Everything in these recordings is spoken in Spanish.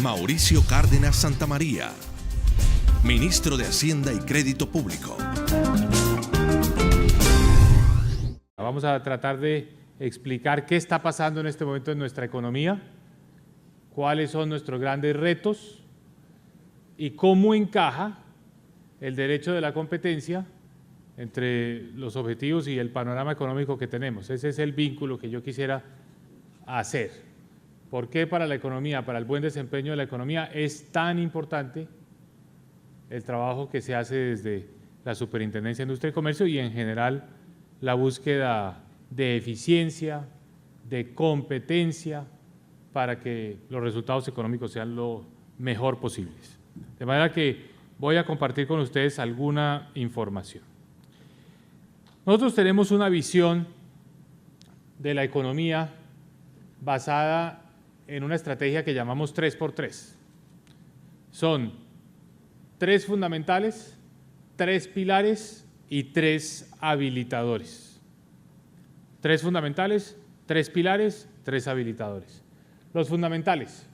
Mauricio Cárdenas Santamaría, Ministro de Hacienda y Crédito Público. Vamos a tratar de explicar qué está pasando en este momento en nuestra economía, cuáles son nuestros grandes retos y cómo encaja el derecho de la competencia entre los objetivos y el panorama económico que tenemos. Ese es el vínculo que yo quisiera hacer. ¿Por qué para la economía, para el buen desempeño de la economía es tan importante el trabajo que se hace desde la Superintendencia de Industria y Comercio y en general la búsqueda de eficiencia, de competencia para que los resultados económicos sean lo mejor posibles? De manera que voy a compartir con ustedes alguna información. Nosotros tenemos una visión de la economía basada en una estrategia que llamamos 3x3. Son 3 fundamentales, 3 pilares y 3 habilitadores. 3 fundamentales, 3 pilares, 3 habilitadores. Los fundamentales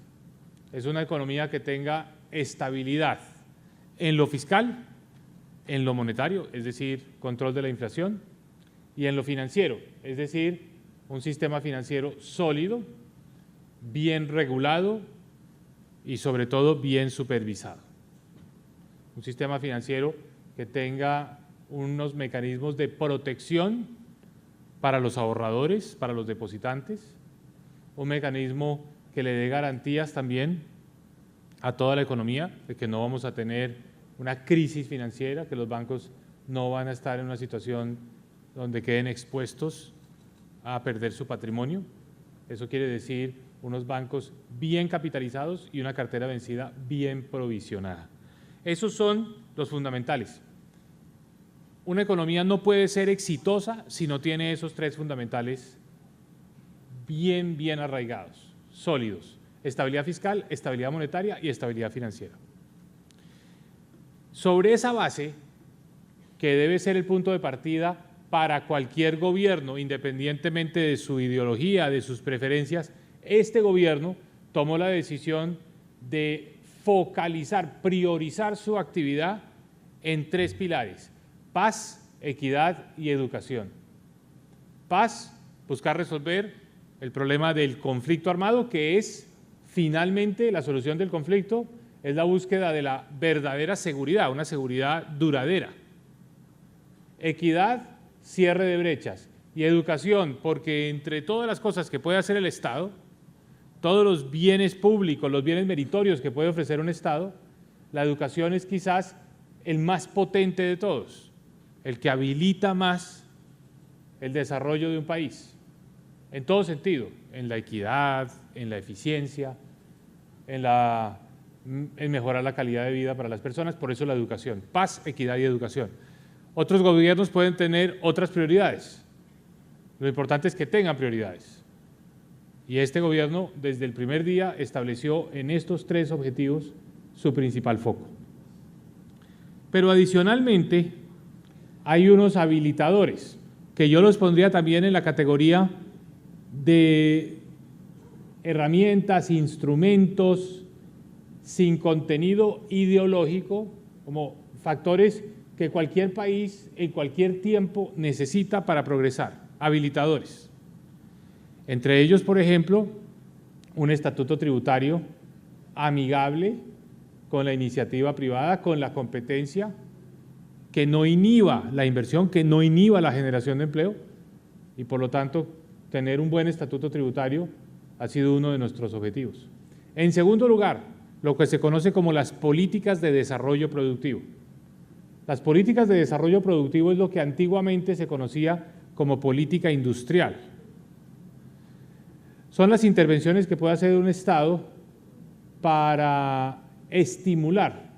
es una economía que tenga estabilidad en lo fiscal, en lo monetario, es decir, control de la inflación, y en lo financiero, es decir, un sistema financiero sólido, bien regulado y sobre todo bien supervisado. Un sistema financiero que tenga unos mecanismos de protección para los ahorradores, para los depositantes, un mecanismo que le dé garantías también a toda la economía de que no vamos a tener una crisis financiera, que los bancos no van a estar en una situación donde queden expuestos a perder su patrimonio. Eso quiere decir unos bancos bien capitalizados y una cartera vencida bien provisionada. Esos son los fundamentales. Una economía no puede ser exitosa si no tiene esos 3 fundamentales bien arraigados, sólidos: estabilidad fiscal, estabilidad monetaria y estabilidad financiera. Sobre esa base, que debe ser el punto de partida para cualquier gobierno, independientemente de su ideología, de sus preferencias, este gobierno tomó la decisión de focalizar, priorizar su actividad en 3 pilares: paz, equidad y educación. Paz, buscar resolver el problema del conflicto armado, que es finalmente la solución del conflicto, es la búsqueda de la verdadera seguridad, una seguridad duradera. Equidad, cierre de brechas, y educación, porque entre todas las cosas que puede hacer el Estado, todos los bienes públicos, los bienes meritorios que puede ofrecer un Estado, la educación es quizás el más potente de todos, el que habilita más el desarrollo de un país, en todo sentido, en la equidad, en la eficiencia, en mejorar la calidad de vida para las personas. Por eso la educación, paz, equidad y educación. Otros gobiernos pueden tener otras prioridades. Lo importante es que tengan prioridades. Y este gobierno, desde el primer día, estableció en estos 3 objetivos su principal foco. Pero adicionalmente, hay unos habilitadores, que yo los pondría también en la categoría de herramientas, instrumentos sin contenido ideológico, como factores que cualquier país en cualquier tiempo necesita para progresar, habilitadores. Entre ellos, por ejemplo, un estatuto tributario amigable con la iniciativa privada, con la competencia, que no inhiba la inversión, que no inhiba la generación de empleo, y por lo tanto tener un buen estatuto tributario ha sido uno de nuestros objetivos. En segundo lugar, lo que se conoce como las políticas de desarrollo productivo. Las políticas de desarrollo productivo es lo que antiguamente se conocía como política industrial. Son las intervenciones que puede hacer un Estado para estimular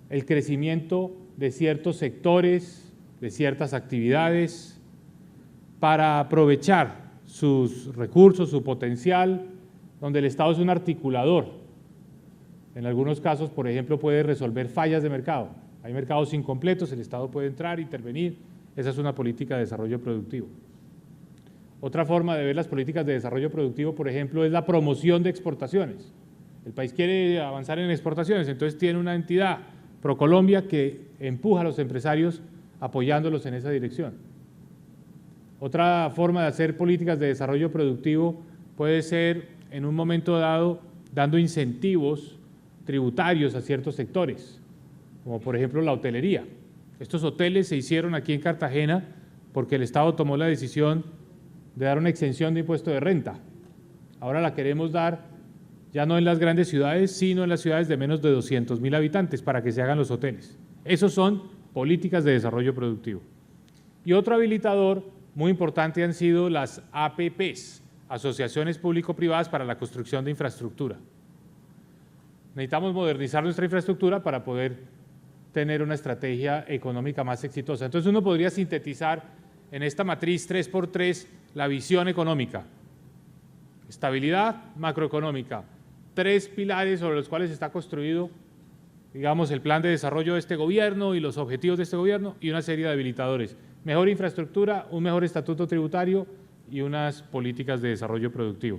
el crecimiento de ciertos sectores, de ciertas actividades, para aprovechar sus recursos, su potencial, donde el Estado es un articulador. En algunos casos, por ejemplo, puede resolver fallas de mercado. Hay mercados incompletos, el Estado puede entrar, intervenir. Esa es una política de desarrollo productivo. Otra forma de ver las políticas de desarrollo productivo, por ejemplo, es la promoción de exportaciones. El país quiere avanzar en exportaciones, entonces tiene una entidad, ProColombia, que empuja a los empresarios apoyándolos en esa dirección. Otra forma de hacer políticas de desarrollo productivo puede ser, en un momento dado, dando incentivos tributarios a ciertos sectores, como por ejemplo la hotelería. Estos hoteles se hicieron aquí en Cartagena porque el Estado tomó la decisión de dar una exención de impuesto de renta. Ahora la queremos dar ya no en las grandes ciudades, sino en las ciudades de menos de 200.000 habitantes para que se hagan los hoteles. Esos son políticas de desarrollo productivo. Y otro habilitador muy importante han sido las APPs, Asociaciones Público-Privadas para la Construcción de Infraestructura. Necesitamos modernizar nuestra infraestructura para poder tener una estrategia económica más exitosa. Entonces uno podría sintetizar en esta matriz 3x3 la visión económica, estabilidad macroeconómica, 3 pilares sobre los cuales está construido, digamos, el plan de desarrollo de este gobierno y los objetivos de este gobierno, y una serie de habilitadores: mejor infraestructura, un mejor estatuto tributario y unas políticas de desarrollo productivo.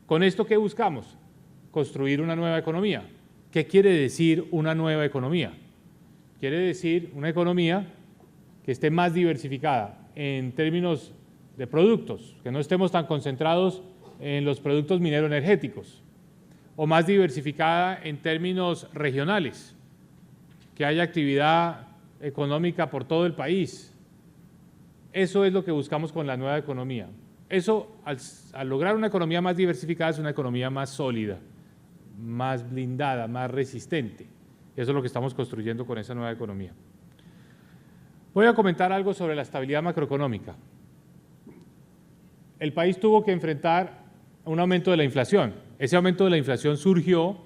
¿Con esto qué buscamos? Construir una nueva economía. ¿Qué quiere decir una nueva economía? Quiere decir una economía que esté más diversificada en términos de productos, que no estemos tan concentrados en los productos minero-energéticos, o más diversificada en términos regionales, que haya actividad económica por todo el país. Eso es lo que buscamos con la nueva economía. Eso, al lograr una economía más diversificada, es una economía más sólida, más blindada, más resistente. Eso es lo que estamos construyendo con esa nueva economía. Voy a comentar algo sobre la estabilidad macroeconómica. El país tuvo que enfrentar un aumento de la inflación. Ese aumento de la inflación surgió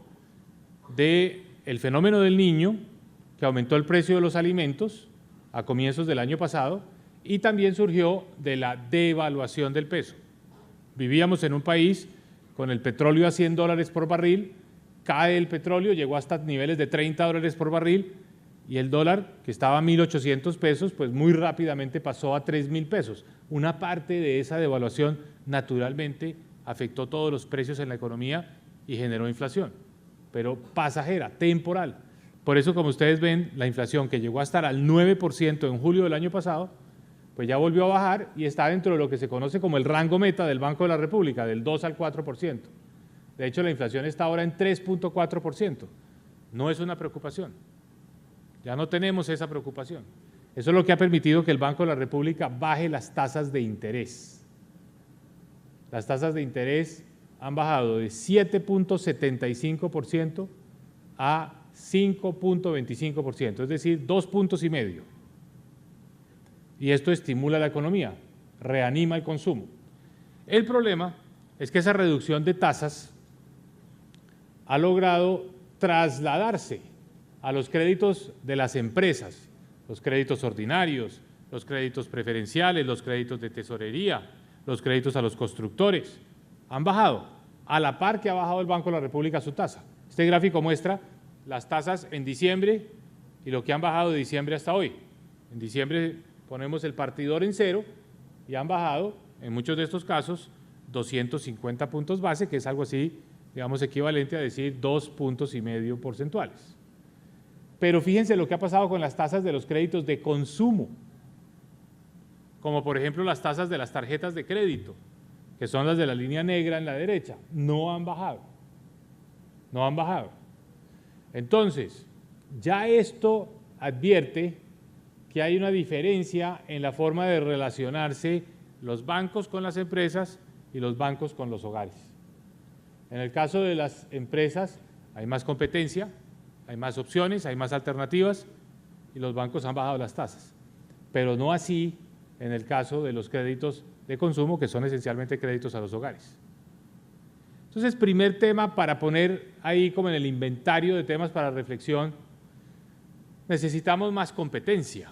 del fenómeno del Niño, que aumentó el precio de los alimentos a comienzos del año pasado, y también surgió de la devaluación del peso. Vivíamos en un país con el petróleo a $100 por barril, cae el petróleo, llegó hasta niveles de $30 por barril, y el dólar, que estaba a 1.800 pesos, pues muy rápidamente pasó a 3.000 pesos. Una parte de esa devaluación naturalmente afectó todos los precios en la economía y generó inflación, pero pasajera, temporal. Por eso, como ustedes ven, la inflación, que llegó a estar al 9% en julio del año pasado, pues ya volvió a bajar y está dentro de lo que se conoce como el rango meta del Banco de la República, del 2 al 4%. De hecho, la inflación está ahora en 3.4%. No es una preocupación. Ya no tenemos esa preocupación. Eso es lo que ha permitido que el Banco de la República baje las tasas de interés. Las tasas de interés han bajado de 7.75% a 5.25%, es decir, 2,5 puntos. Y esto estimula la economía, reanima el consumo. El problema es que esa reducción de tasas ha logrado trasladarse a los créditos de las empresas, los créditos ordinarios, los créditos preferenciales, los créditos de tesorería, los créditos a los constructores. Han bajado, a la par que ha bajado el Banco de la República su tasa. Este gráfico muestra las tasas en diciembre y lo que han bajado de diciembre hasta hoy. En diciembre ponemos el partidor en 0 y han bajado, en muchos de estos casos, 250 puntos base, que es algo así, digamos, equivalente a decir 2,5 puntos porcentuales. Pero fíjense lo que ha pasado con las tasas de los créditos de consumo, como por ejemplo las tasas de las tarjetas de crédito, que son las de la línea negra en la derecha. No han bajado. No han bajado. Entonces, ya esto advierte que hay una diferencia en la forma de relacionarse los bancos con las empresas y los bancos con los hogares. En el caso de las empresas hay más competencia, hay más opciones, hay más alternativas y los bancos han bajado las tasas, pero no así en el caso de los créditos de consumo, que son esencialmente créditos a los hogares. Entonces, primer tema para poner ahí como en el inventario de temas para reflexión, necesitamos más competencia,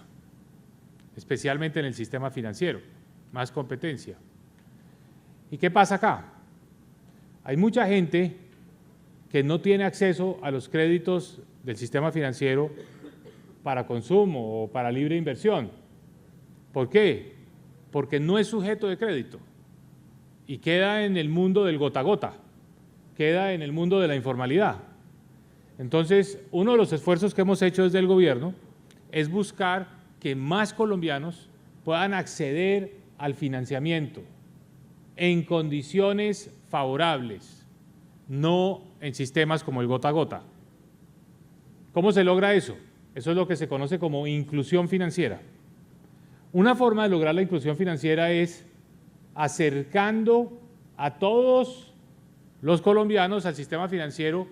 especialmente en el sistema financiero, más competencia. ¿Y qué pasa acá? Hay mucha gente que no tiene acceso a los créditos del sistema financiero para consumo o para libre inversión. ¿Por qué? Porque no es sujeto de crédito y queda en el mundo del gota a gota. queda en el mundo de la informalidad. Entonces, uno de los esfuerzos que hemos hecho desde el gobierno es buscar que más colombianos puedan acceder al financiamiento en condiciones favorables, no en sistemas como el gota a gota. ¿Cómo se logra eso? Eso es lo que se conoce como inclusión financiera. Una forma de lograr la inclusión financiera es acercando a todos los colombianos al sistema financiero,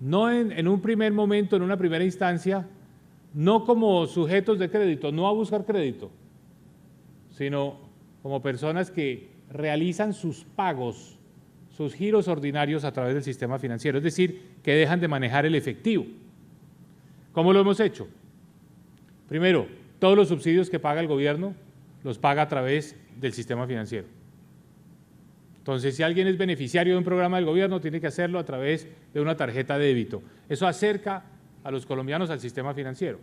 no en un primer momento, en una primera instancia, no como sujetos de crédito, no a buscar crédito, sino como personas que realizan sus pagos, sus giros ordinarios a través del sistema financiero, es decir, que dejan de manejar el efectivo. ¿Cómo lo hemos hecho? Primero, todos los subsidios que paga el gobierno los paga a través del sistema financiero. Entonces, si alguien es beneficiario de un programa del gobierno, tiene que hacerlo a través de una tarjeta de débito. Eso acerca a los colombianos al sistema financiero.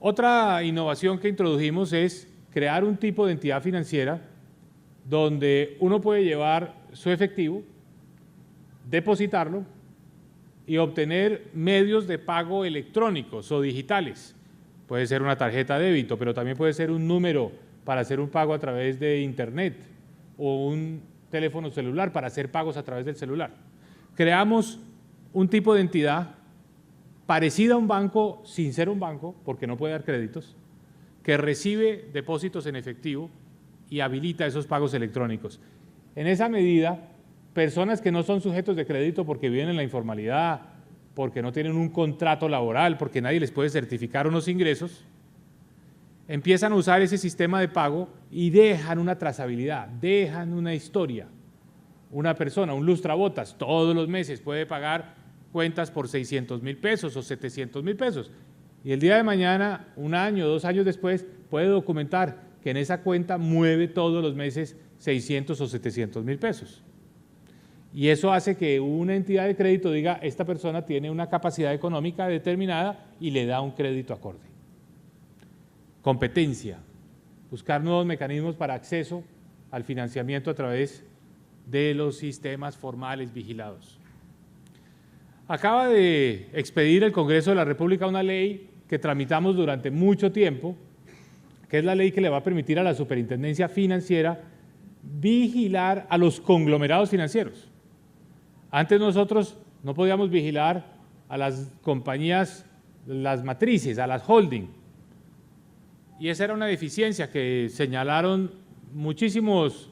Otra innovación que introdujimos es crear un tipo de entidad financiera donde uno puede llevar su efectivo, depositarlo y obtener medios de pago electrónicos o digitales. Puede ser una tarjeta de débito, pero también puede ser un número para hacer un pago a través de Internet o un teléfono celular para hacer pagos a través del celular. Creamos un tipo de entidad parecida a un banco sin ser un banco, porque no puede dar créditos, que recibe depósitos en efectivo y habilita esos pagos electrónicos. En esa medida, personas que no son sujetos de crédito porque viven en la informalidad, porque no tienen un contrato laboral, porque nadie les puede certificar unos ingresos, empiezan a usar ese sistema de pago y dejan una trazabilidad, dejan una historia. Una persona, un lustrabotas, todos los meses puede pagar cuentas por 600.000 pesos o 700.000 pesos. Y el día de mañana, un año, 2 años después, puede documentar que en esa cuenta mueve todos los meses 600 o 700.000 pesos. Y eso hace que una entidad de crédito diga, esta persona tiene una capacidad económica determinada y le da un crédito acorde. Competencia, buscar nuevos mecanismos para acceso al financiamiento a través de los sistemas formales vigilados. Acaba de expedir el Congreso de la República una ley que tramitamos durante mucho tiempo, que es la ley que le va a permitir a la Superintendencia Financiera vigilar a los conglomerados financieros. Antes nosotros no podíamos vigilar a las compañías, las matrices, a las holding. Y esa era una deficiencia que señalaron muchísimos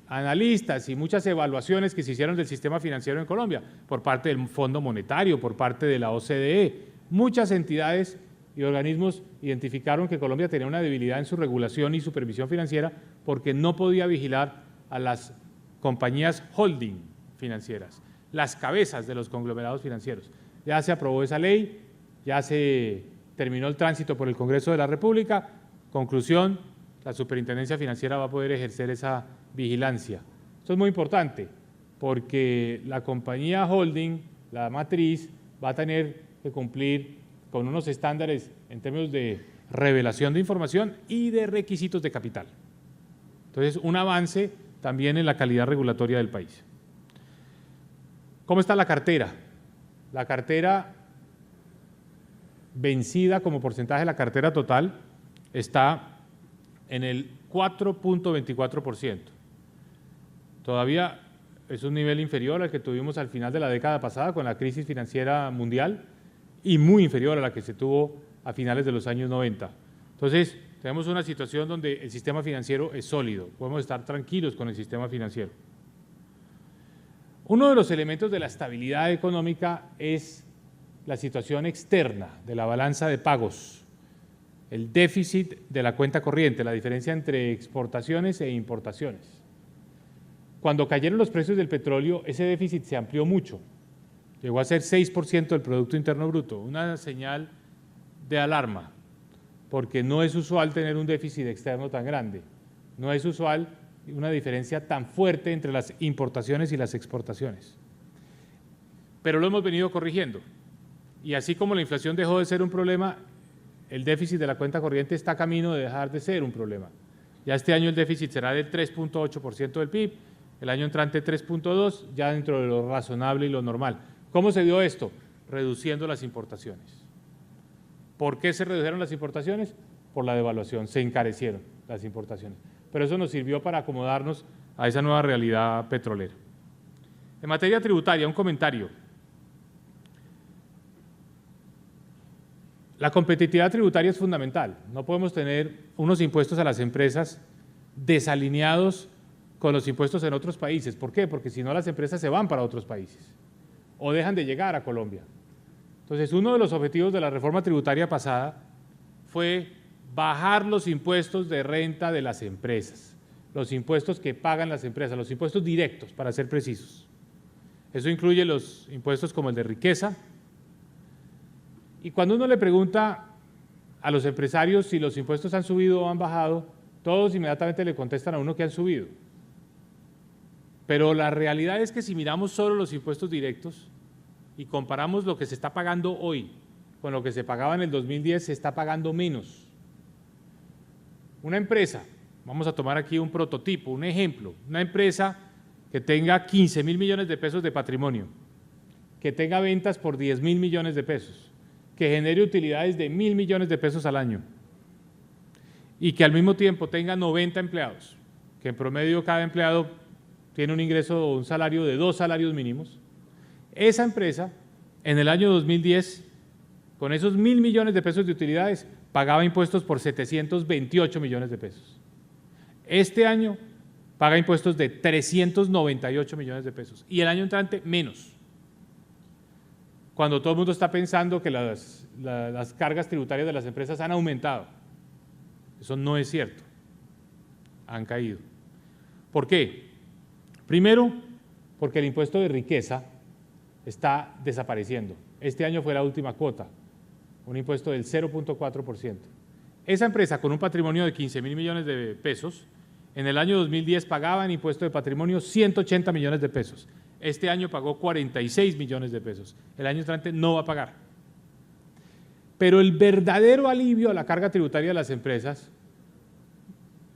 analistas y muchas evaluaciones que se hicieron del sistema financiero en Colombia, por parte del Fondo Monetario, por parte de la OCDE. Muchas entidades y organismos identificaron que Colombia tenía una debilidad en su regulación y supervisión financiera porque no podía vigilar a las compañías holding financieras, las cabezas de los conglomerados financieros. Ya se aprobó esa ley, ya se terminó el tránsito por el Congreso de la República. Conclusión, la Superintendencia Financiera va a poder ejercer esa vigilancia. Esto es muy importante porque la compañía holding, la matriz, va a tener que cumplir con unos estándares en términos de revelación de información y de requisitos de capital. Entonces, un avance también en la calidad regulatoria del país. ¿Cómo está la cartera? La cartera vencida como porcentaje de la cartera total está en el 4.24%. Todavía es un nivel inferior al que tuvimos al final de la década pasada con la crisis financiera mundial y muy inferior a la que se tuvo a finales de los años 90. Entonces, tenemos una situación donde el sistema financiero es sólido, podemos estar tranquilos con el sistema financiero. Uno de los elementos de la estabilidad económica es la situación externa de la balanza de pagos, el déficit de la cuenta corriente, la diferencia entre exportaciones e importaciones. Cuando cayeron los precios del petróleo, ese déficit se amplió mucho, llegó a ser 6% del Producto Interno Bruto, una señal de alarma, porque no es usual tener un déficit externo tan grande, no es usual una diferencia tan fuerte entre las importaciones y las exportaciones. Pero lo hemos venido corrigiendo, y así como la inflación dejó de ser un problema, el déficit de la cuenta corriente está camino de dejar de ser un problema. Ya este año el déficit será del 3.8% del PIB el año entrante 3.2, ya dentro de lo razonable y lo normal. ¿Cómo se dio esto? Reduciendo las importaciones. ¿Por qué se redujeron las importaciones? Por la devaluación, se encarecieron las importaciones. Pero eso nos sirvió para acomodarnos a esa nueva realidad petrolera. En materia tributaria, un comentario. La competitividad tributaria es fundamental. No podemos tener unos impuestos a las empresas desalineados con los impuestos en otros países. ¿Por qué? Porque si no, las empresas se van para otros países o dejan de llegar a Colombia. Entonces, uno de los objetivos de la reforma tributaria pasada fue bajar los impuestos de renta de las empresas, los impuestos que pagan las empresas, los impuestos directos, para ser precisos. Eso incluye los impuestos como el de riqueza. Y cuando uno le pregunta a los empresarios si los impuestos han subido o han bajado, todos inmediatamente le contestan a uno que han subido. Pero la realidad es que si miramos solo los impuestos directos y comparamos lo que se está pagando hoy con lo que se pagaba en el 2010, se está pagando menos. Una empresa, vamos a tomar aquí un prototipo, un ejemplo, una empresa que tenga 15.000 millones de pesos de patrimonio, que tenga ventas por 10.000 millones de pesos, que genere utilidades de 1.000 millones de pesos al año y que al mismo tiempo tenga 90 empleados, que en promedio cada empleado tiene un ingreso o un salario de 2 salarios mínimos. Esa empresa, en el año 2010, con esos 1.000 millones de pesos de utilidades, pagaba impuestos por 728 millones de pesos. Este año paga impuestos de 398 millones de pesos y el año entrante menos. Cuando todo el mundo está pensando que las cargas tributarias de las empresas han aumentado. Eso no es cierto, han caído. ¿Por qué? Primero, porque el impuesto de riqueza está desapareciendo. Este año fue la última cuota, un impuesto del 0.4%. Esa empresa con un patrimonio de 15.000 millones de pesos, en el año 2010 pagaba en impuesto de patrimonio 180 millones de pesos. Este año pagó 46 millones de pesos. El año entrante no va a pagar. Pero el verdadero alivio a la carga tributaria de las empresas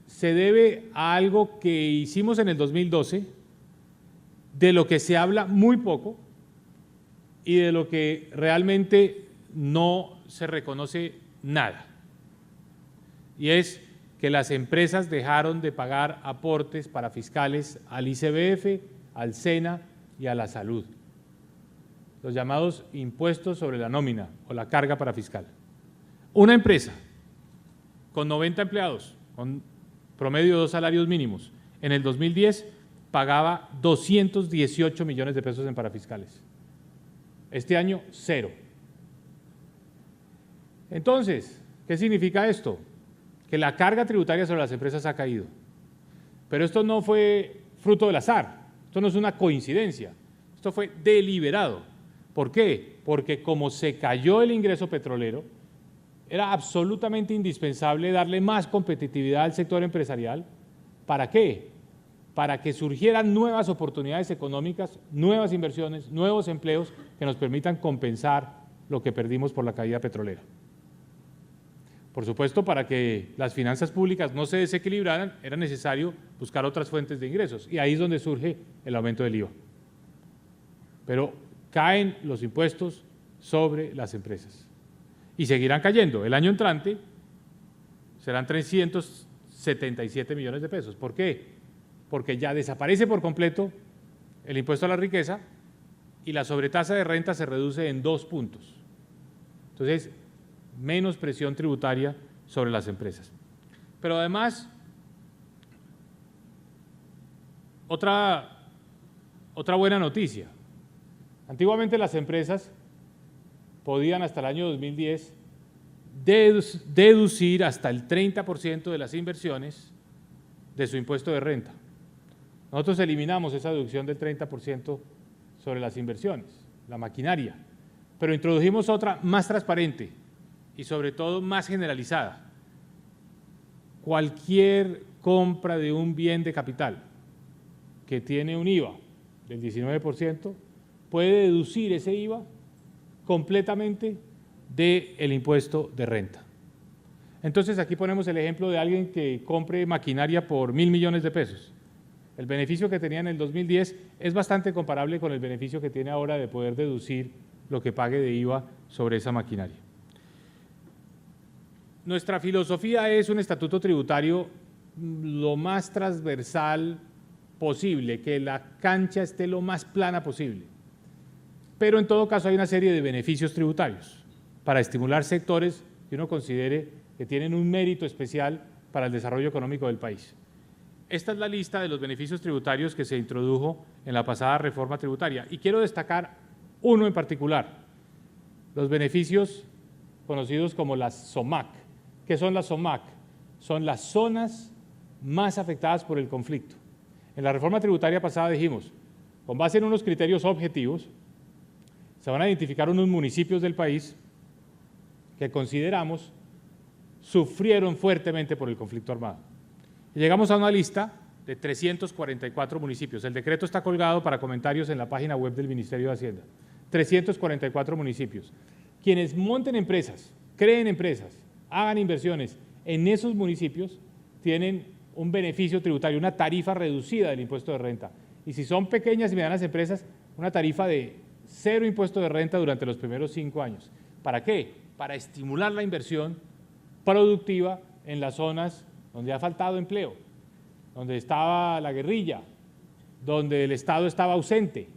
se debe a algo que hicimos en el 2012, de lo que se habla muy poco y de lo que realmente no se reconoce nada. Y es que las empresas dejaron de pagar aportes para fiscales al ICBF, al SENA y a la salud, los llamados impuestos sobre la nómina o la carga para fiscal. Una empresa con 90 empleados, con promedio de 2 salarios mínimos, en el 2010 pagaba 218 millones de pesos en parafiscales. Este año, 0. Entonces, ¿qué significa esto? Que la carga tributaria sobre las empresas ha caído. Pero esto no fue fruto del azar. Esto no es una coincidencia, esto fue deliberado. ¿Por qué? Porque como se cayó el ingreso petrolero, era absolutamente indispensable darle más competitividad al sector empresarial. ¿Para qué? Para que surgieran nuevas oportunidades económicas, nuevas inversiones, nuevos empleos que nos permitan compensar lo que perdimos por la caída petrolera. Por supuesto, para que las finanzas públicas no se desequilibraran, era necesario buscar otras fuentes de ingresos, y ahí es donde surge el aumento del IVA. Pero caen los impuestos sobre las empresas y seguirán cayendo. El año entrante serán 377 millones de pesos. ¿Por qué? Porque ya desaparece por completo el impuesto a la riqueza y la sobretasa de renta se reduce en 2 puntos. Entonces, menos presión tributaria sobre las empresas. Pero además, otra buena noticia. Antiguamente las empresas podían hasta el año 2010 deducir hasta el 30% de las inversiones de su impuesto de renta. Nosotros eliminamos esa deducción del 30% sobre las inversiones, la maquinaria, pero introdujimos otra más transparente y sobre todo más generalizada. Cualquier compra de un bien de capital que tiene un IVA del 19% puede deducir ese IVA completamente del impuesto de renta. Entonces aquí ponemos el ejemplo de alguien que compre maquinaria por 1.000 millones de pesos. El beneficio que tenía en el 2010 es bastante comparable con el beneficio que tiene ahora de poder deducir lo que pague de IVA sobre esa maquinaria. Nuestra filosofía es un estatuto tributario lo más transversal posible, que la cancha esté lo más plana posible. Pero en todo caso hay una serie de beneficios tributarios para estimular sectores que uno considere que tienen un mérito especial para el desarrollo económico del país. Esta es la lista de los beneficios tributarios que se introdujo en la pasada reforma tributaria y quiero destacar uno en particular, los beneficios conocidos como las SOMAC. ¿Qué son las SOMAC? Son las zonas más afectadas por el conflicto. En la reforma tributaria pasada dijimos, con base en unos criterios objetivos, se van a identificar unos municipios del país que consideramos sufrieron fuertemente por el conflicto armado. Y llegamos a una lista de 344 municipios. El decreto está colgado para comentarios en la página web del Ministerio de Hacienda. 344 municipios. Quienes monten empresas, creen empresas, hagan inversiones en esos municipios, tienen un beneficio tributario, una tarifa reducida del impuesto de renta. Y si son pequeñas y medianas empresas, una tarifa de 0 impuesto de renta durante los primeros 5 años. ¿Para qué? Para estimular la inversión productiva en las zonas donde ha faltado empleo, donde estaba la guerrilla, donde el Estado estaba ausente.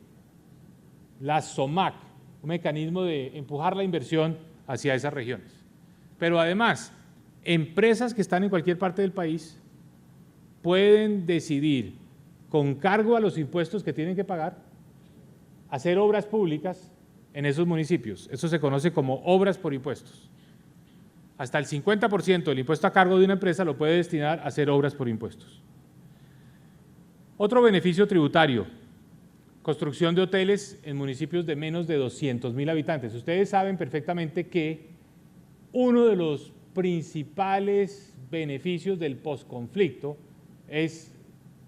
La SOMAC, un mecanismo de empujar la inversión hacia esas regiones. Pero además, empresas que están en cualquier parte del país pueden decidir, con cargo a los impuestos que tienen que pagar, hacer obras públicas en esos municipios. Eso se conoce como obras por impuestos. Hasta el 50% del impuesto a cargo de una empresa lo puede destinar a hacer obras por impuestos. Otro beneficio tributario, construcción de hoteles en municipios de menos de 200.000 habitantes. Ustedes saben perfectamente que uno de los principales beneficios del posconflicto es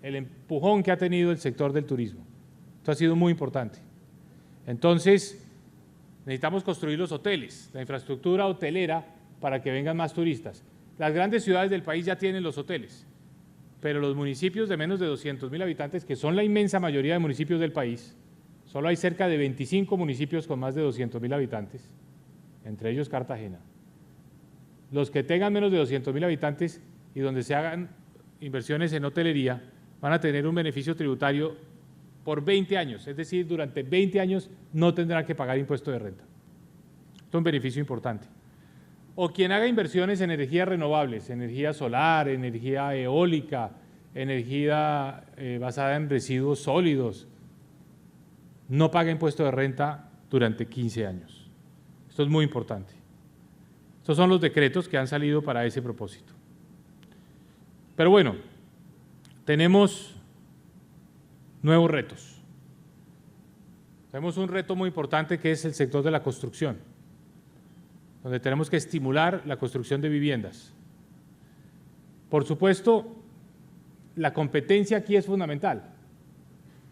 el empujón que ha tenido el sector del turismo. Esto ha sido muy importante. Entonces, necesitamos construir los hoteles, la infraestructura hotelera para que vengan más turistas. Las grandes ciudades del país ya tienen los hoteles, pero los municipios de menos de 200.000 habitantes, que son la inmensa mayoría de municipios del país, solo hay cerca de 25 municipios con más de 200.000 habitantes, entre ellos Cartagena. Los que tengan menos de 200.000 habitantes y donde se hagan inversiones en hotelería van a tener un beneficio tributario por 20 años, es decir, durante 20 años no tendrán que pagar impuesto de renta. Esto es un beneficio importante. O quien haga inversiones en energías renovables, energía solar, energía eólica, energía basada en residuos sólidos, no paga impuesto de renta durante 15 años. Esto es muy importante. Estos son los decretos que han salido para ese propósito. Pero bueno, tenemos nuevos retos. Tenemos un reto muy importante que es el sector de la construcción, donde tenemos que estimular la construcción de viviendas. Por supuesto, la competencia aquí es fundamental,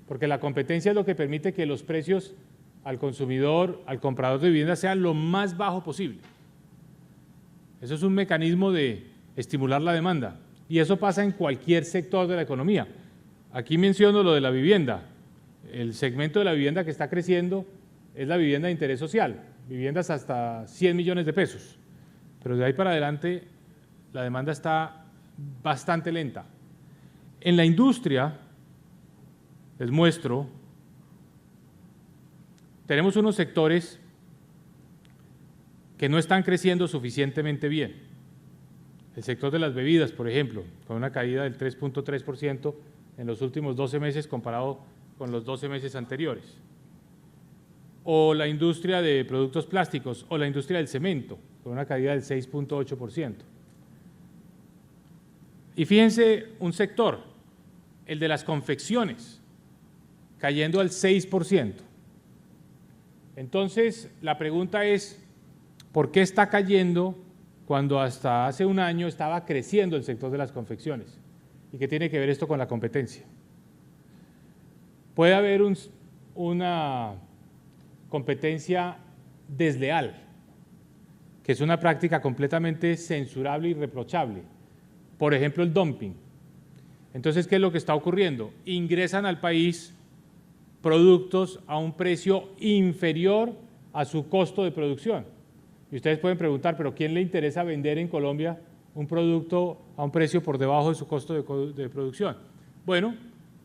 porque la competencia es lo que permite que los precios al consumidor, al comprador de viviendas sean lo más bajo posible. Eso es un mecanismo de estimular la demanda y eso pasa en cualquier sector de la economía. Aquí menciono lo de la vivienda. El segmento de la vivienda que está creciendo es la vivienda de interés social, viviendas hasta 100 millones de pesos, pero de ahí para adelante la demanda está bastante lenta. En la industria, les muestro, tenemos unos sectores que no están creciendo suficientemente bien. El sector de las bebidas, por ejemplo, con una caída del 3.3% en los últimos 12 meses comparado con los 12 meses anteriores. O la industria de productos plásticos o la industria del cemento, con una caída del 6.8%. Y fíjense un sector, el de las confecciones, cayendo al 6%. Entonces, la pregunta es, ¿por qué está cayendo cuando hasta hace un año estaba creciendo el sector de las confecciones? ¿Y qué tiene que ver esto con la competencia? Puede haber una competencia desleal, que es una práctica completamente censurable y reprochable. Por ejemplo, el dumping. Entonces, ¿qué es lo que está ocurriendo? Ingresan al país productos a un precio inferior a su costo de producción. Y ustedes pueden preguntar, ¿pero quién le interesa vender en Colombia un producto a un precio por debajo de su costo de producción? Bueno,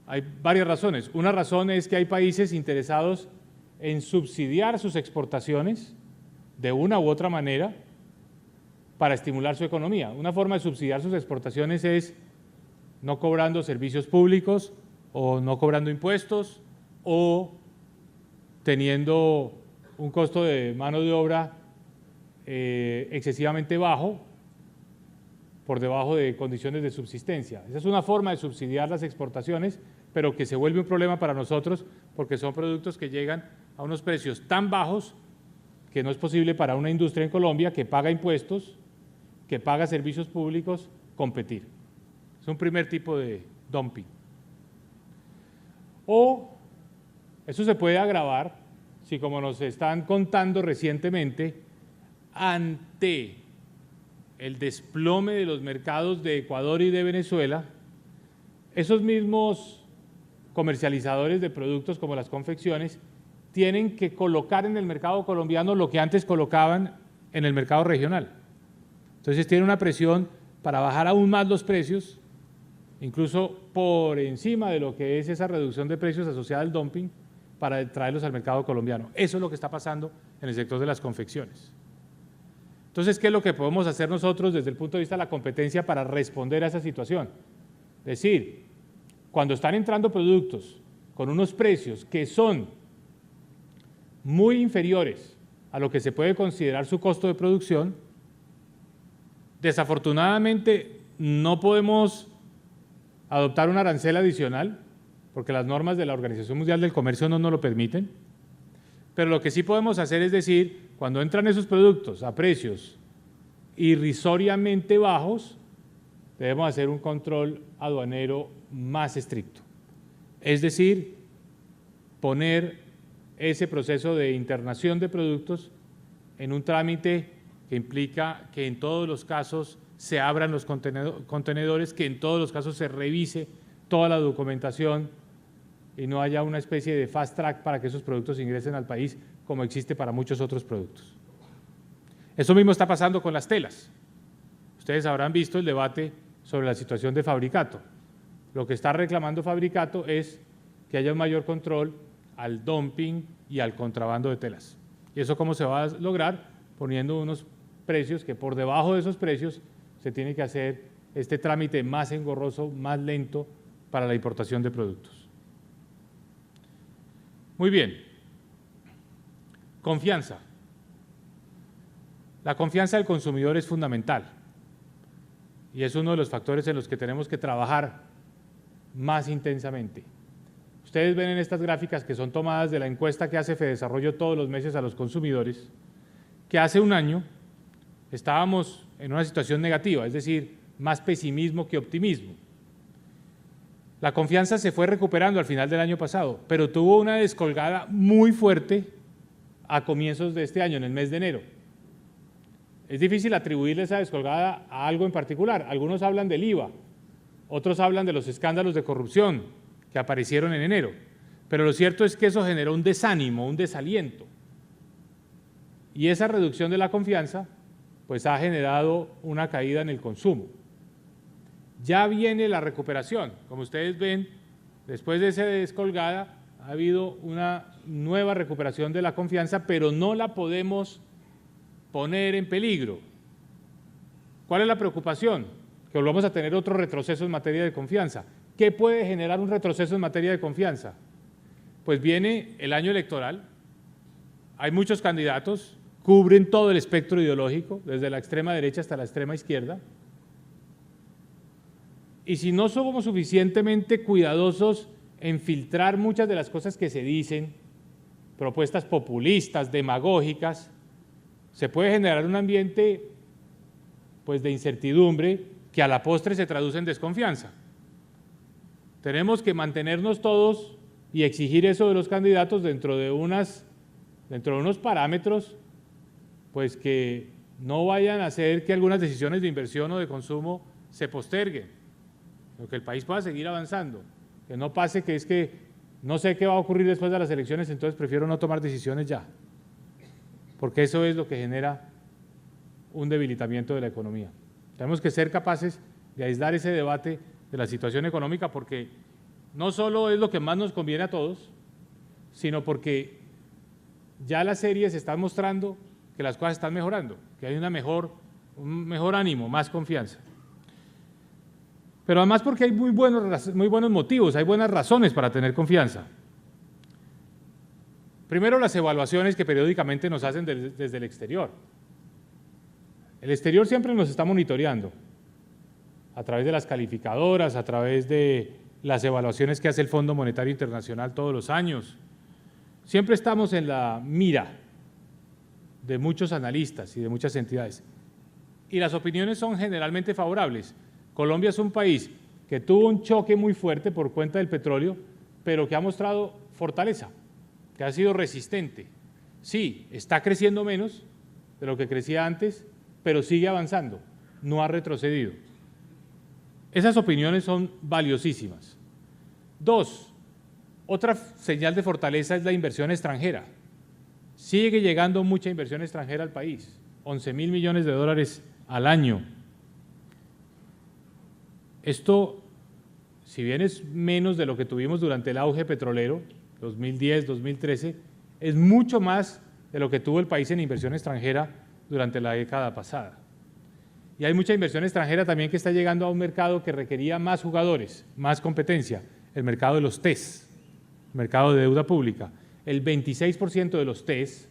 hay varias razones. Una razón es que hay países interesados en subsidiar sus exportaciones de una u otra manera para estimular su economía. Una forma de subsidiar sus exportaciones es no cobrando servicios públicos o no cobrando impuestos o teniendo un costo de mano de obra excesivamente bajo, por debajo de condiciones de subsistencia. Esa es una forma de subsidiar las exportaciones, pero que se vuelve un problema para nosotros porque son productos que llegan a unos precios tan bajos que no es posible para una industria en Colombia que paga impuestos, que paga servicios públicos, competir. Es un primer tipo de dumping. O eso se puede agravar si, como nos están contando recientemente, ante el desplome de los mercados de Ecuador y de Venezuela, esos mismos comercializadores de productos como las confecciones tienen que colocar en el mercado colombiano lo que antes colocaban en el mercado regional. Entonces tiene una presión para bajar aún más los precios, incluso por encima de lo que es esa reducción de precios asociada al dumping, para traerlos al mercado colombiano. Eso es lo que está pasando en el sector de las confecciones. Entonces, ¿qué es lo que podemos hacer nosotros desde el punto de vista de la competencia para responder a esa situación? Es decir, cuando están entrando productos con unos precios que son muy inferiores a lo que se puede considerar su costo de producción, desafortunadamente no podemos adoptar un arancel adicional, porque las normas de la Organización Mundial del Comercio no nos lo permiten, pero lo que sí podemos hacer es decir, cuando entran esos productos a precios irrisoriamente bajos, debemos hacer un control aduanero más estricto. Es decir, poner ese proceso de internación de productos en un trámite que implica que en todos los casos se abran los contenedores, que en todos los casos se revise toda la documentación y no haya una especie de fast track para que esos productos ingresen al país como existe para muchos otros productos. Eso mismo está pasando con las telas. Ustedes habrán visto el debate sobre la situación de Fabricato. Lo que está reclamando Fabricato es que haya un mayor control al dumping y al contrabando de telas. ¿Y eso cómo se va a lograr? Poniendo unos precios que por debajo de esos precios se tiene que hacer este trámite más engorroso, más lento para la importación de productos. Muy bien. Confianza. La confianza del consumidor es fundamental y es uno de los factores en los que tenemos que trabajar más intensamente. Ustedes ven en estas gráficas que son tomadas de la encuesta que hace Fedesarrollo todos los meses a los consumidores, que hace un año estábamos en una situación negativa, es decir, más pesimismo que optimismo. La confianza se fue recuperando al final del año pasado, pero tuvo una descolgada muy fuerte a comienzos de este año, en el mes de enero. Es difícil atribuirle esa descolgada a algo en particular. Algunos hablan del IVA, otros hablan de los escándalos de corrupción que aparecieron en enero, pero lo cierto es que eso generó un desánimo, un desaliento. Y esa reducción de la confianza pues ha generado una caída en el consumo. Ya viene la recuperación, como ustedes ven, después de esa descolgada ha habido una nueva recuperación de la confianza, pero no la podemos poner en peligro. ¿Cuál es la preocupación? Que volvamos a tener otro retroceso en materia de confianza. ¿Qué puede generar un retroceso en materia de confianza? Pues viene el año electoral, hay muchos candidatos, cubren todo el espectro ideológico, desde la extrema derecha hasta la extrema izquierda, y si no somos suficientemente cuidadosos en filtrar muchas de las cosas que se dicen, propuestas populistas, demagógicas, se puede generar un ambiente pues, de incertidumbre que a la postre se traduce en desconfianza. Tenemos que mantenernos todos y exigir eso de los candidatos dentro de unos parámetros pues, que no vayan a hacer que algunas decisiones de inversión o de consumo se posterguen. sino que el país pueda seguir avanzando, que no pase que es que no sé qué va a ocurrir después de las elecciones, entonces prefiero no tomar decisiones ya, porque eso es lo que genera un debilitamiento de la economía. Tenemos que ser capaces de aislar ese debate de la situación económica, porque no solo es lo que más nos conviene a todos, sino porque ya las series están mostrando que las cosas están mejorando, que hay un mejor ánimo, más confianza. Pero además porque hay muy buenos motivos, hay buenas razones para tener confianza. Primero, las evaluaciones que periódicamente nos hacen desde el exterior. El exterior siempre nos está monitoreando, a través de las calificadoras, a través de las evaluaciones que hace el Fondo Monetario Internacional todos los años. Siempre estamos en la mira de muchos analistas y de muchas entidades. Y las opiniones son generalmente favorables. Colombia es un país que tuvo un choque muy fuerte por cuenta del petróleo, pero que ha mostrado fortaleza, que ha sido resistente. Sí, está creciendo menos de lo que crecía antes, pero sigue avanzando, no ha retrocedido. Esas opiniones son valiosísimas. Dos, otra señal de fortaleza es la inversión extranjera. Sigue llegando mucha inversión extranjera al país, 11.000 millones de dólares al año. Esto, si bien es menos de lo que tuvimos durante el auge petrolero, 2010, 2013, es mucho más de lo que tuvo el país en inversión extranjera durante la década pasada. Y hay mucha inversión extranjera también que está llegando a un mercado que requería más jugadores, más competencia, el mercado de los TES, el mercado de deuda pública. El 26% de los TES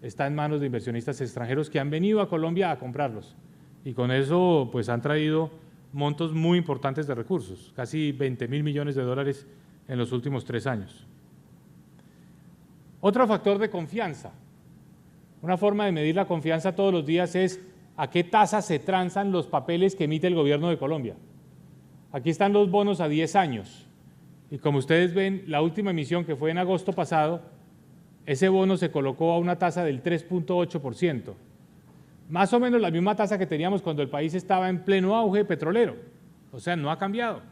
está en manos de inversionistas extranjeros que han venido a Colombia a comprarlos. Y con eso pues han traído montos muy importantes de recursos, casi 20.000 millones de dólares en los últimos 3 años. Otro factor de confianza. Una forma de medir la confianza todos los días es a qué tasa se transan los papeles que emite el gobierno de Colombia. Aquí están los bonos a 10 años y como ustedes ven, la última emisión que fue en agosto pasado, ese bono se colocó a una tasa del 3.8%, más o menos la misma tasa que teníamos cuando el país estaba en pleno auge petrolero, o sea, no ha cambiado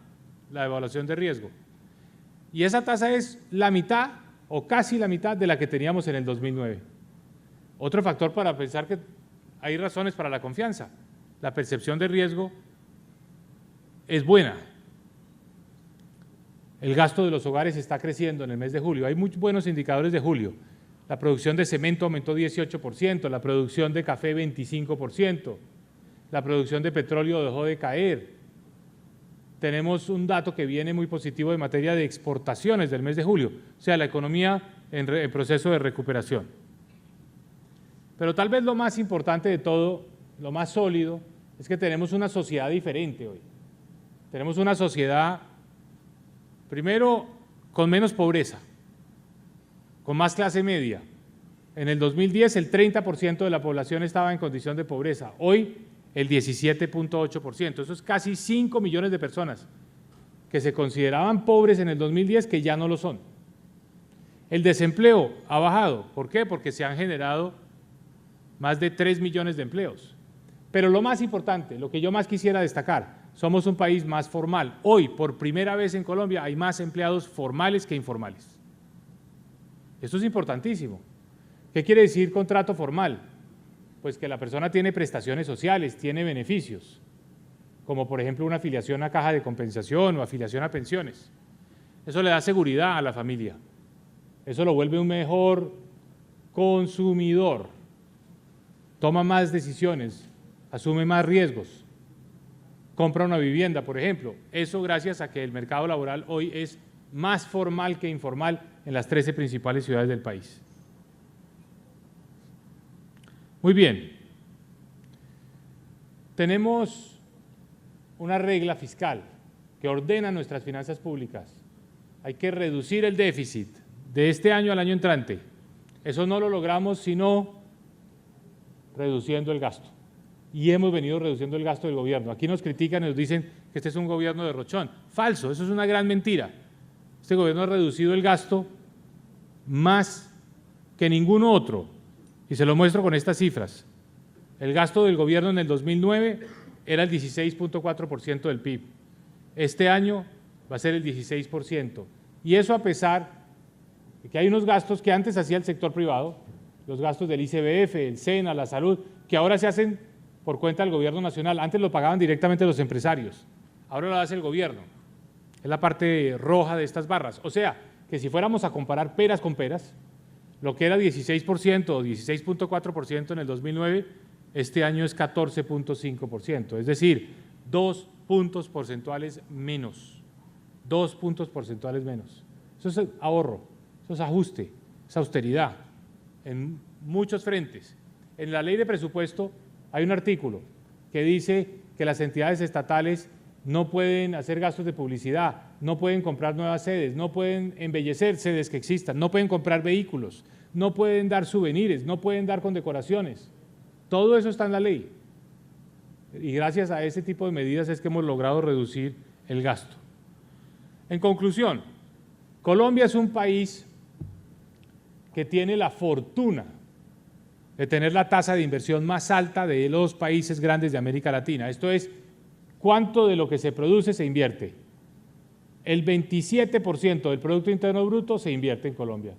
la evaluación de riesgo. Y esa tasa es la mitad o casi la mitad de la que teníamos en el 2009. Otro factor para pensar que hay razones para la confianza. La percepción de riesgo es buena. El gasto de los hogares está creciendo en el mes de julio. Hay muy buenos indicadores de julio. La producción de cemento aumentó 18%, la producción de café 25%, la producción de petróleo dejó de caer. Tenemos un dato que viene muy positivo en materia de exportaciones del mes de julio, o sea, la economía en proceso de recuperación. Pero tal vez lo más importante de todo, lo más sólido, es que tenemos una sociedad diferente hoy. Tenemos una sociedad, primero, con menos pobreza, con más clase media. En el 2010 el 30% de la población estaba en condición de pobreza, hoy el 17.8%. Eso es casi 5 millones de personas que se consideraban pobres en el 2010 que ya no lo son. El desempleo ha bajado. ¿Por qué? Porque se han generado más de 3 millones de empleos. Pero lo más importante, lo que yo más quisiera destacar, somos un país más formal. Hoy, por primera vez en Colombia, hay más empleados formales que informales. Esto es importantísimo. ¿Qué quiere decir contrato formal? Pues que la persona tiene prestaciones sociales, tiene beneficios, como por ejemplo una afiliación a caja de compensación o afiliación a pensiones. Eso le da seguridad a la familia. Eso lo vuelve un mejor consumidor. Toma más decisiones, asume más riesgos, compra una vivienda, por ejemplo. Eso gracias a que el mercado laboral hoy es más formal que informal en las 13 principales ciudades del país. Muy bien. Tenemos una regla fiscal que ordena nuestras finanzas públicas. Hay que reducir el déficit de este año al año entrante. Eso no lo logramos sino reduciendo el gasto. Y hemos venido reduciendo el gasto del gobierno. Aquí nos critican y nos dicen que este es un gobierno derrochón. Falso, eso es una gran mentira. Este gobierno ha reducido el gasto más que ningún otro. Y se lo muestro con estas cifras. El gasto del gobierno en el 2009 era el 16.4% del PIB. Este año va a ser el 16%. Y eso a pesar de que hay unos gastos que antes hacía el sector privado, los gastos del ICBF, el SENA, la salud, que ahora se hacen por cuenta del gobierno nacional. Antes lo pagaban directamente los empresarios, ahora lo hace el gobierno. Es la parte roja de estas barras. O sea, que si fuéramos a comparar peras con peras, lo que era 16% o 16.4% en el 2009, este año es 14.5%, es decir, 2 puntos porcentuales menos. 2 puntos porcentuales menos. Eso es ahorro, eso es ajuste, es austeridad en muchos frentes. En la ley de presupuesto hay un artículo que dice que las entidades estatales no pueden hacer gastos de publicidad, no pueden comprar nuevas sedes, no pueden embellecer sedes que existan, no pueden comprar vehículos, no pueden dar souvenirs, no pueden dar condecoraciones. Todo eso está en la ley. Y gracias a ese tipo de medidas es que hemos logrado reducir el gasto. En conclusión, Colombia es un país que tiene la fortuna de tener la tasa de inversión más alta de los países grandes de América Latina. Esto es, ¿cuánto de lo que se produce se invierte? El 27% del Producto Interno Bruto se invierte en Colombia.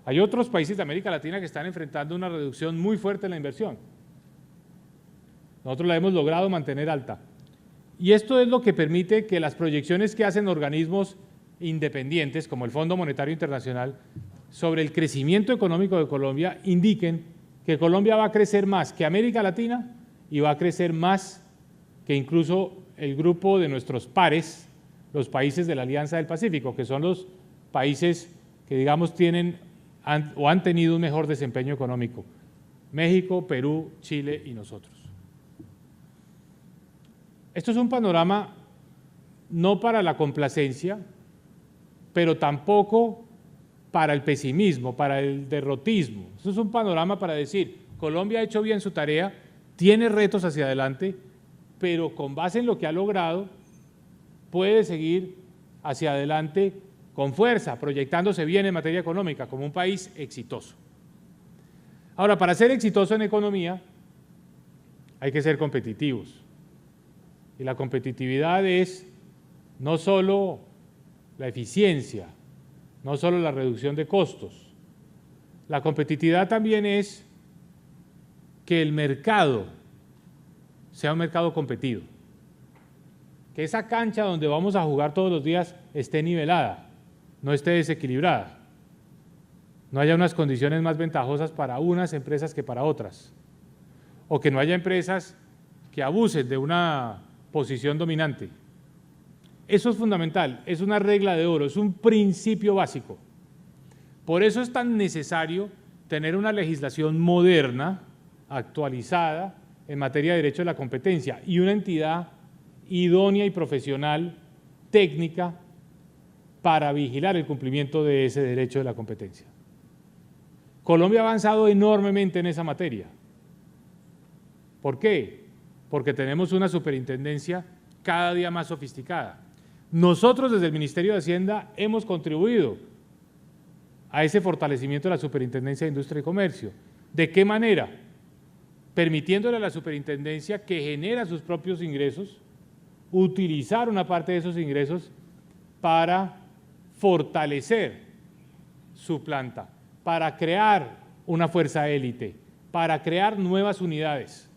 Hay otros países de América Latina que están enfrentando una reducción muy fuerte en la inversión. Nosotros la hemos logrado mantener alta. Y esto es lo que permite que las proyecciones que hacen organismos independientes, como el Fondo Monetario Internacional, sobre el crecimiento económico de Colombia, indiquen que Colombia va a crecer más que América Latina y va a crecer más que incluso el grupo de nuestros pares, los países de la Alianza del Pacífico, que son los países que, digamos, tienen o han tenido un mejor desempeño económico: México, Perú, Chile y nosotros. Esto es un panorama no para la complacencia, pero tampoco para el pesimismo, para el derrotismo. Esto es un panorama para decir, Colombia ha hecho bien su tarea, tiene retos hacia adelante, pero con base en lo que ha logrado, puede seguir hacia adelante con fuerza, proyectándose bien en materia económica, como un país exitoso. Ahora, para ser exitoso en economía, hay que ser competitivos. Y la competitividad es no solo la eficiencia, no solo la reducción de costos. La competitividad también es que el mercado sea un mercado competido, que esa cancha donde vamos a jugar todos los días esté nivelada, no esté desequilibrada, no haya unas condiciones más ventajosas para unas empresas que para otras, o que no haya empresas que abusen de una posición dominante. Eso es fundamental, es una regla de oro, es un principio básico. Por eso es tan necesario tener una legislación moderna, actualizada, en materia de derecho de la competencia y una entidad idónea y profesional, técnica, para vigilar el cumplimiento de ese derecho de la competencia. Colombia ha avanzado enormemente en esa materia. ¿Por qué? Porque tenemos una superintendencia cada día más sofisticada. Nosotros desde el Ministerio de Hacienda hemos contribuido a ese fortalecimiento de la Superintendencia de Industria y Comercio. ¿De qué manera? Permitiéndole a la superintendencia, que genera sus propios ingresos, utilizar una parte de esos ingresos para fortalecer su planta, para crear una fuerza élite, para crear nuevas unidades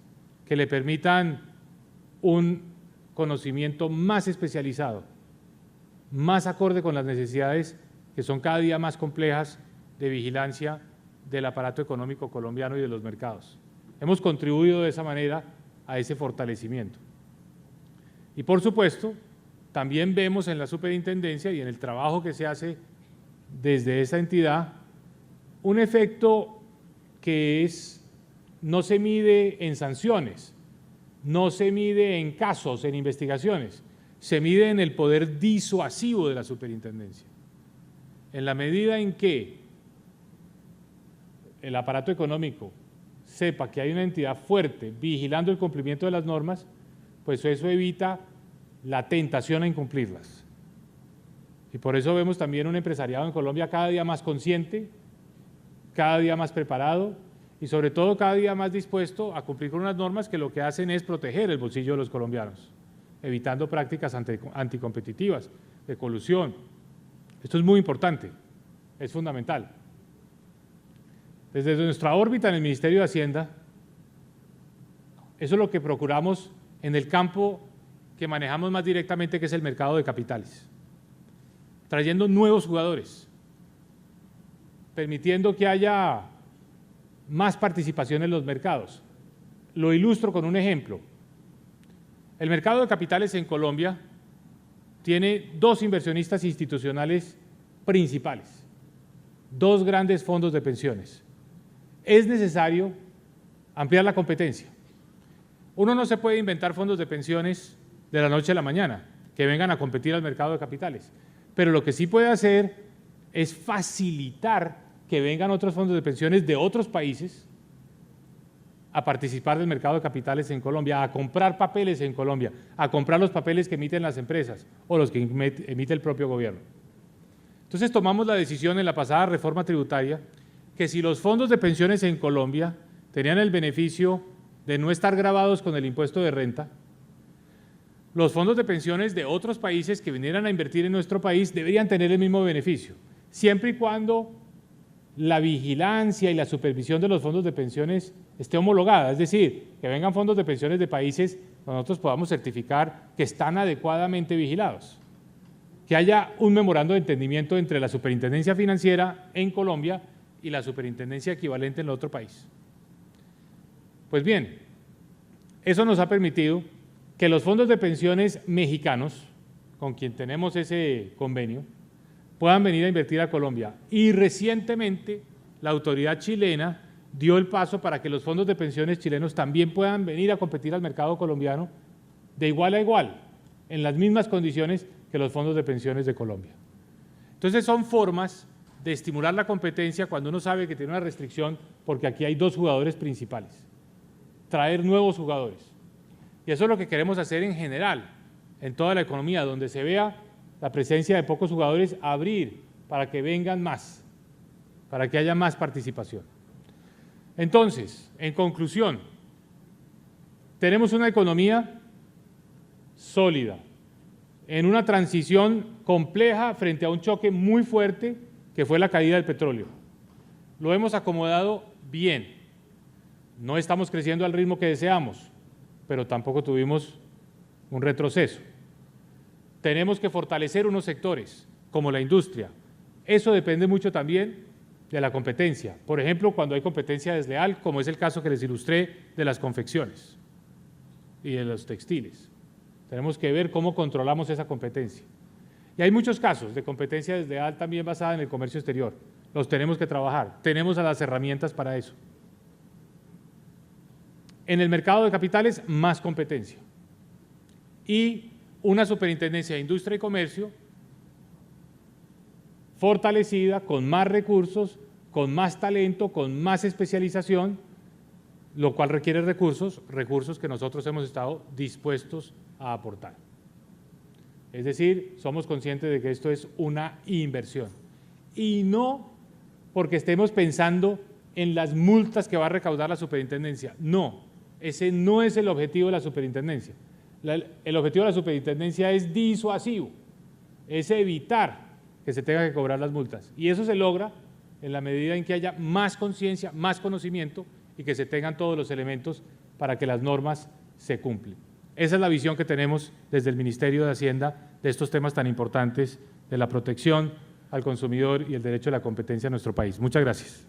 que le permitan un conocimiento más especializado, más acorde con las necesidades que son cada día más complejas de vigilancia del aparato económico colombiano y de los mercados. Hemos contribuido de esa manera a ese fortalecimiento. Y por supuesto, también vemos en la superintendencia y en el trabajo que se hace desde esa entidad un efecto que no se mide en sanciones, no se mide en casos, en investigaciones, se mide en el poder disuasivo de la superintendencia. En la medida en que el aparato económico sepa que hay una entidad fuerte vigilando el cumplimiento de las normas, pues eso evita la tentación a incumplirlas. Y por eso vemos también un empresariado en Colombia cada día más consciente, cada día más preparado y sobre todo cada día más dispuesto a cumplir con unas normas que lo que hacen es proteger el bolsillo de los colombianos, evitando prácticas anticompetitivas, de colusión. Esto es muy importante, es fundamental. Desde nuestra órbita en el Ministerio de Hacienda, eso es lo que procuramos en el campo que manejamos más directamente, que es el mercado de capitales, trayendo nuevos jugadores, permitiendo que haya más participación en los mercados. Lo ilustro con un ejemplo. El mercado de capitales en Colombia tiene dos inversionistas institucionales principales, dos grandes fondos de pensiones. Es necesario ampliar la competencia. Uno no se puede inventar fondos de pensiones de la noche a la mañana, que vengan a competir al mercado de capitales, pero lo que sí puede hacer es facilitar que vengan otros fondos de pensiones de otros países a participar del mercado de capitales en Colombia, a comprar papeles en Colombia, a comprar los papeles que emiten las empresas o los que emite el propio gobierno. Entonces tomamos la decisión en la pasada reforma tributaria que si los fondos de pensiones en Colombia tenían el beneficio de no estar gravados con el impuesto de renta, los fondos de pensiones de otros países que vinieran a invertir en nuestro país deberían tener el mismo beneficio, siempre y cuando la vigilancia y la supervisión de los fondos de pensiones esté homologada, es decir, que vengan fondos de pensiones de países donde nosotros podamos certificar que están adecuadamente vigilados, que haya un memorando de entendimiento entre la Superintendencia Financiera en Colombia y la superintendencia equivalente en el otro país. Pues bien, eso nos ha permitido que los fondos de pensiones mexicanos, con quien tenemos ese convenio, puedan venir a invertir a Colombia. Y recientemente la autoridad chilena dio el paso para que los fondos de pensiones chilenos también puedan venir a competir al mercado colombiano de igual a igual, en las mismas condiciones que los fondos de pensiones de Colombia. Entonces son formas de estimular la competencia cuando uno sabe que tiene una restricción, porque aquí hay dos jugadores principales, traer nuevos jugadores. Y eso es lo que queremos hacer en general, en toda la economía, donde se vea la presencia de pocos jugadores, abrir para que vengan más, para que haya más participación. Entonces, en conclusión, tenemos una economía sólida, en una transición compleja frente a un choque muy fuerte que fue la caída del petróleo. Lo hemos acomodado bien, no estamos creciendo al ritmo que deseamos, pero tampoco tuvimos un retroceso. Tenemos que fortalecer unos sectores, como la industria. Eso depende mucho también de la competencia. Por ejemplo, cuando hay competencia desleal, como es el caso que les ilustré de las confecciones y de los textiles. Tenemos que ver cómo controlamos esa competencia. Y hay muchos casos de competencia desleal también basada en el comercio exterior. Los tenemos que trabajar. Tenemos las herramientas para eso. En el mercado de capitales, más competencia. Y una superintendencia de industria y comercio fortalecida, con más recursos, con más talento, con más especialización, lo cual requiere recursos que nosotros hemos estado dispuestos a aportar. Es decir, somos conscientes de que esto es una inversión y no porque estemos pensando en las multas que va a recaudar la superintendencia. No, ese no es el objetivo de la superintendencia. El objetivo de la superintendencia es disuasivo, es evitar que se tenga que cobrar las multas. Y eso se logra en la medida en que haya más conciencia, más conocimiento y que se tengan todos los elementos para que las normas se cumplan. Esa es la visión que tenemos desde el Ministerio de Hacienda de estos temas tan importantes de la protección al consumidor y el derecho a la competencia en nuestro país. Muchas gracias.